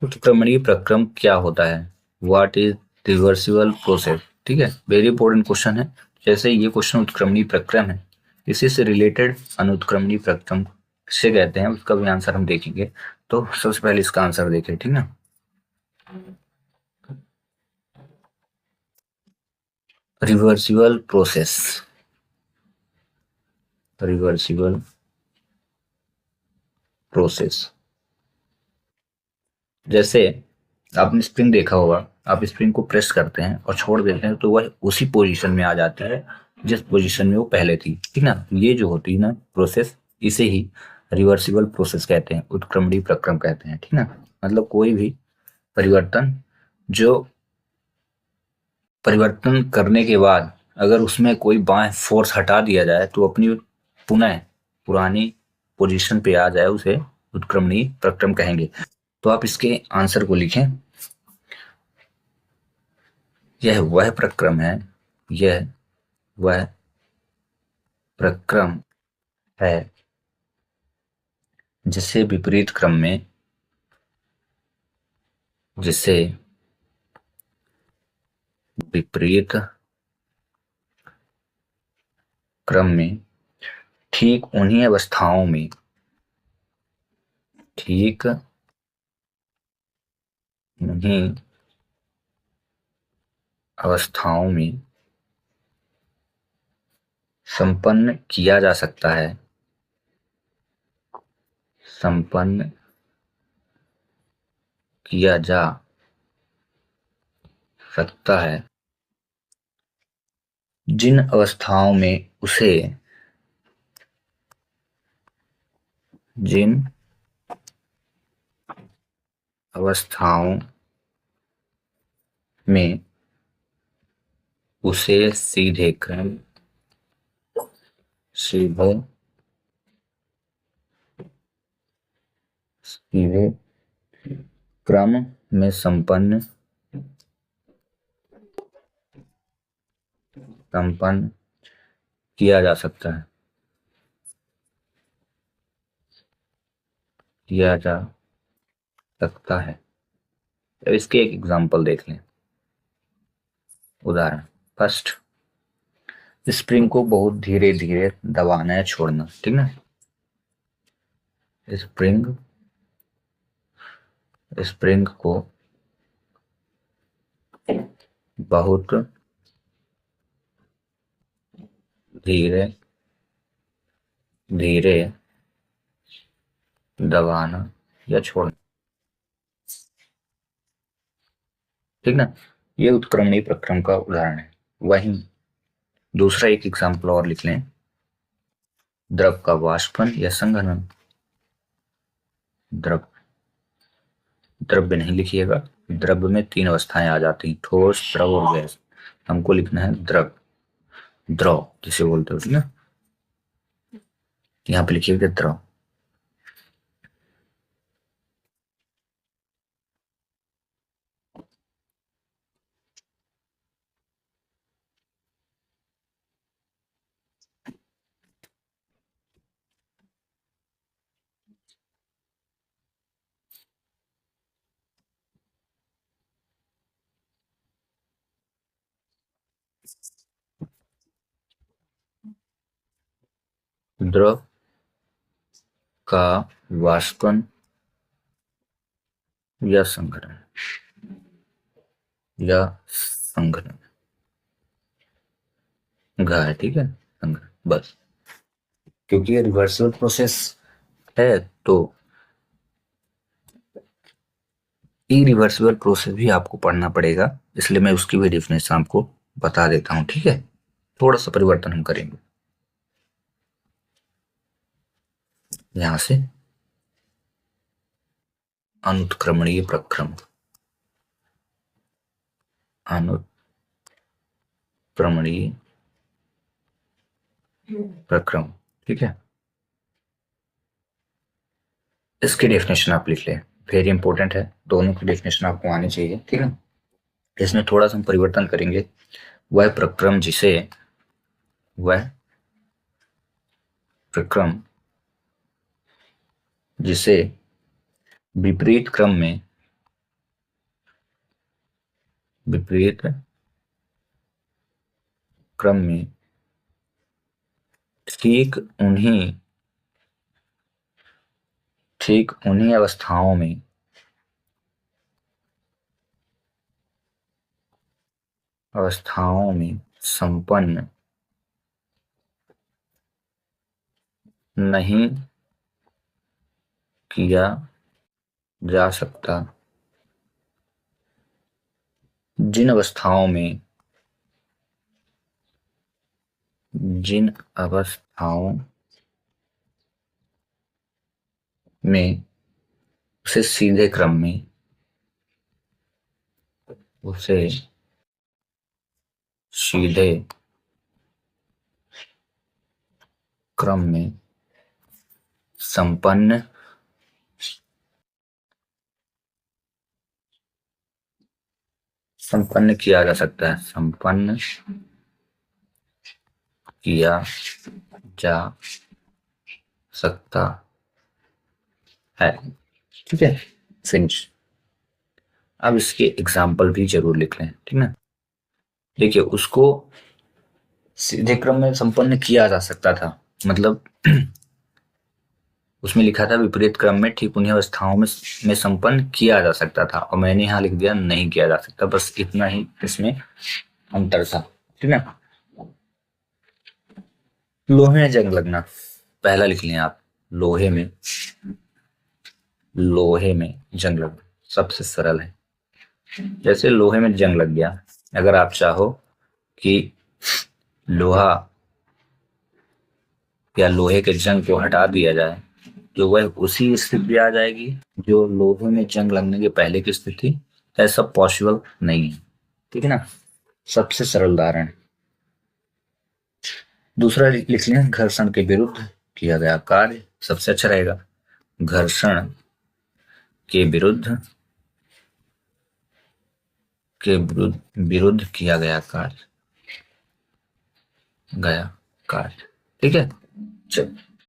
उत्क्रमणीय प्रक्रम क्या होता है? What is reversible process? ठीक है, वेरी इंपॉर्टेंट क्वेश्चन है। जैसे ये क्वेश्चन उत्क्रमणीय प्रक्रम है, इसी से रिलेटेड अनुत्क्रमणीय प्रक्रम किसे कहते हैं उसका भी आंसर हम देखेंगे। तो सबसे पहले इसका आंसर देखें, ठीक ना। रिवर्सिबल प्रोसेस, रिवर्सिबल प्रोसेस जैसे आपने स्प्रिंग देखा होगा, आप स्प्रिंग को प्रेस करते हैं और छोड़ देते हैं तो वह उसी पोजीशन में आ जाती है जिस पोजीशन में वो पहले थी, ठीक ना। ये जो होती है ना प्रोसेस, इसे ही रिवर्सिबल प्रोसेस कहते हैं, उत्क्रमणीय प्रक्रम कहते हैं, ठीक ना। मतलब कोई भी परिवर्तन जो परिवर्तन करने के बाद अगर उसमें कोई बाएं फोर्स हटा दिया जाए तो अपनी पुनः पुरानी पोजीशन पे आ जाए, उसे उत्क्रमणीय प्रक्रम कहेंगे। तो आप इसके आंसर को लिखें। यह वह प्रक्रम है, यह वह प्रक्रम है जिसे विपरीत क्रम में, जिसे विपरीत क्रम में ठीक उन्हीं अवस्थाओं में, ठीक उन्हीं अवस्थाओं में संपन्न किया जा सकता है, संपन्न किया जा सकता है, जिन अवस्थाओं में उसे, जिन अवस्थाओं में उसे सीधे क्रम, सीधे सीधे क्रम में संपन्न किया जा सकता है, किया जा सकता है। अब इसके एक एग्जांपल देख लें। उदाहरण फर्स्ट, स्प्रिंग को बहुत धीरे धीरे दबाना या छोड़ना, ठीक ना। स्प्रिंग स्प्रिंग को बहुत धीरे धीरे दबाना या छोड़ना, ठीक ना। ये उत्क्रमणीय प्रक्रम का उदाहरण है। वहीं दूसरा एक एग्जांपल और लिख लें। द्रव का वाष्पन या संघनन। द्रव द्रव्य नहीं लिखिएगा, द्रव्य में तीन अवस्थाएं आ जाती हैं, ठोस, द्रव और गैस। हमको लिखना है द्रव, द्रव जिसे बोलते हो, ठीक ना। यहाँ पे लिखिएगा द्रव। द्रव का वाष्पन या संघनन, या संघनन घा है, ठीक है, संघनन बस। क्योंकि ये रिवर्सल प्रोसेस है तो इरिवर्सिबल प्रोसेस भी आपको पढ़ना पड़ेगा, इसलिए मैं उसकी भी डेफिनेशन आपको बता देता हूँ, ठीक है। थोड़ा सा परिवर्तन हम करेंगे यहां से। अनुत्क्रमणीय प्रक्रम, अनुत्क्रमणीय प्रक्रम, ठीक है। इसकी डेफिनेशन आप लिख लें, वेरी इंपॉर्टेंट है, दोनों की डेफिनेशन आपको आनी चाहिए, ठीक है। इसमें थोड़ा सा हम परिवर्तन करेंगे। वह प्रक्रम जिसे, वह प्रक्रम जिसे विपरीत क्रम में विपरीत क्रम में ठीक उन्हीं अवस्थाओं में संपन्न नहीं किया जा सकता, जिन अवस्थाओं में उसे सीधे क्रम में संपन्न किया जा सकता है, संपन्न किया जा सकता है। ठीक है, फिनिश। अब इसके एग्जाम्पल भी जरूर लिख लें, ठीक ना। देखिए, उसको सीधे क्रम में संपन्न किया जा सकता था, मतलब उसमें लिखा था विपरीत क्रम में ठीक उन्हीं अवस्थाओं में संपन्न किया जा सकता था, और मैंने यहाँ लिख दिया नहीं किया जा सकता। बस इतना ही इसमें अंतर था, ठीक ना। लोहे में जंग लगना, पहला लिख लें आप, लोहे में जंग लगना सबसे सरल है। जैसे लोहे में जंग लग गया, अगर आप चाहो कि लोहा या लोहे के जंग को हटा दिया जाए, तो वह उसी स्थिति आ जाएगी जो लोहे में जंग लगने के पहले की स्थिति। ऐसा पॉसिबल नहीं है, ठीक है ना। सबसे सरल उदाहरण। दूसरा लिख लें, घर्षण के विरुद्ध किया गया कार्य, सबसे अच्छा रहेगा। घर्षण के विरुद्ध किया गया कार्य, ठीक है। चल